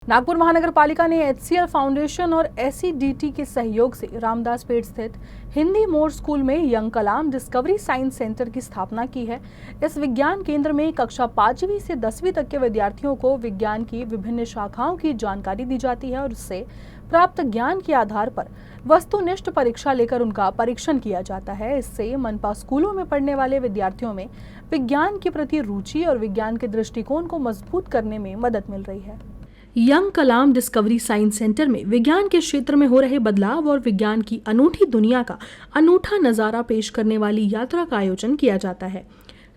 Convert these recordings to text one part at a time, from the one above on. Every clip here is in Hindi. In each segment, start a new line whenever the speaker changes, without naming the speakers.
नागपुर महानगर पालिका ने HCL फाउंडेशन और SEDT के सहयोग से रामदास पेठ स्थित हिंदी मोड़ स्कूल में यंग कलाम डिस्कवरी साइंस सेंटर की स्थापना की है। इस विज्ञान केंद्र में कक्षा 5वीं से 10वीं तक के विद्यार्थियों को विज्ञान की विभिन्न शाखाओं की जानकारी दी जाती है और उससे प्राप्त ज्ञान के आधार पर वस्तुनिष्ठ परीक्षा लेकर उनका परीक्षण किया जाता है। इससे मनपा स्कूलों में पढ़ने वाले विद्यार्थियों में विज्ञान के प्रति रुचि और विज्ञान के दृष्टिकोण को मजबूत करने में मदद मिल रही है। यंग कलाम डिस्कवरी साइंस सेंटर में विज्ञान के क्षेत्र में हो रहे बदलाव और विज्ञान की अनूठी दुनिया का अनूठा नजारा पेश करने वाली यात्रा का आयोजन किया जाता है।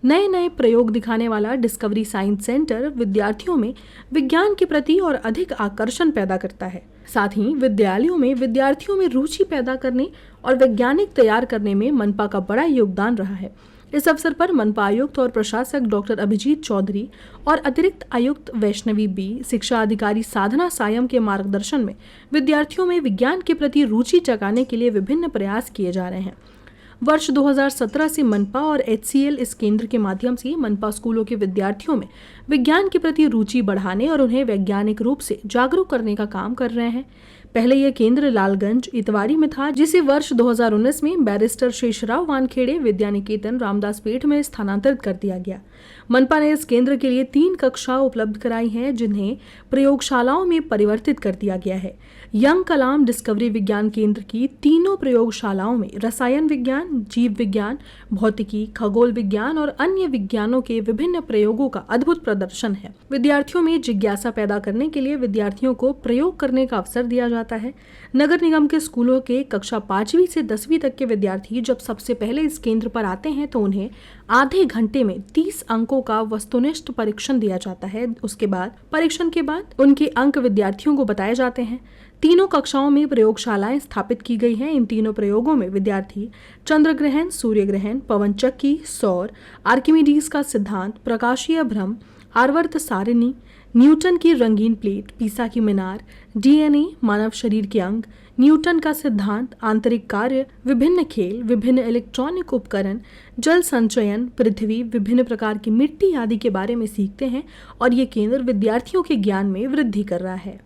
नए नए प्रयोग दिखाने वाला डिस्कवरी साइंस सेंटर विद्यार्थियों में विज्ञान के प्रति और अधिक आकर्षण पैदा करता है। साथ ही विद्यालयों में विद्यार्थियों में रुचि पैदा करने और वैज्ञानिक तैयार करने में मनपा का बड़ा योगदान रहा है। इस अवसर पर मनपा आयुक्त और प्रशासक डॉक्टर अभिजीत चौधरी और अतिरिक्त आयुक्त वैष्णवी बी, शिक्षा अधिकारी साधना सायम के मार्गदर्शन में विद्यार्थियों में विज्ञान के प्रति रुचि जगाने के लिए विभिन्न प्रयास किए जा रहे हैं। वर्ष 2017 से मनपा और HCL इस केंद्र के माध्यम से मनपा स्कूलों के विद्यार्थियों में विज्ञान के प्रति रुचि बढ़ाने और उन्हें वैज्ञानिक रूप से जागरूक करने का काम कर रहे हैं। पहले यह केंद्र लालगंज इतवारी में था, जिसे वर्ष 2019 में बैरिस्टर शेषराव वानखेड़े विद्या निकेतन रामदास पेठ में स्थानांतरित कर दिया गया। मनपा ने इस केंद्र के लिए 3 कक्षा उपलब्ध कराई हैं, जिन्हें प्रयोगशालाओं में परिवर्तित कर दिया गया है। यंग कलाम डिस्कवरी विज्ञान केंद्र की तीनों प्रयोगशालाओं में रसायन विज्ञान, जीव विज्ञान, भौतिकी, खगोल विज्ञान और अन्य विज्ञानों के विभिन्न प्रयोगों का अद्भुत प्रदर्शन है। विद्यार्थियों में जिज्ञासा पैदा करने के लिए विद्यार्थियों को प्रयोग करने का अवसर दिया जाता है। नगर निगम के स्कूलों के कक्षा 5वीं से 10वीं तक के विद्यार्थी जब सबसे पहले इस केंद्र पर आते हैं तो उन्हें आधे घंटे में 30 अंकों का वस्तुनिष्ठ परीक्षण दिया जाता है। उसके बाद परीक्षण के बाद उनके अंक विद्यार्थियों को बताए जाते हैं। तीनों कक्षाओं में प्रयोगशालाएं स्थापित की गई हैं। इन तीनों प्रयोगों में विद्यार्थी चंद्र ग्रहण, सूर्य ग्रहण, पवन चक्की, सौर, आर्किमिडीज का सिद्धांत, प्रकाशीय भ्रम, आवर्त सारिणी, न्यूटन की रंगीन प्लेट, पीसा की मीनार, DNA, मानव शरीर के अंग, न्यूटन का सिद्धांत, आंतरिक कार्य, विभिन्न खेल, विभिन्न इलेक्ट्रॉनिक उपकरण, जल संचयन, पृथ्वी, विभिन्न प्रकार की मिट्टी आदि के बारे में सीखते हैं और ये केंद्र विद्यार्थियों के ज्ञान में वृद्धि कर रहा है।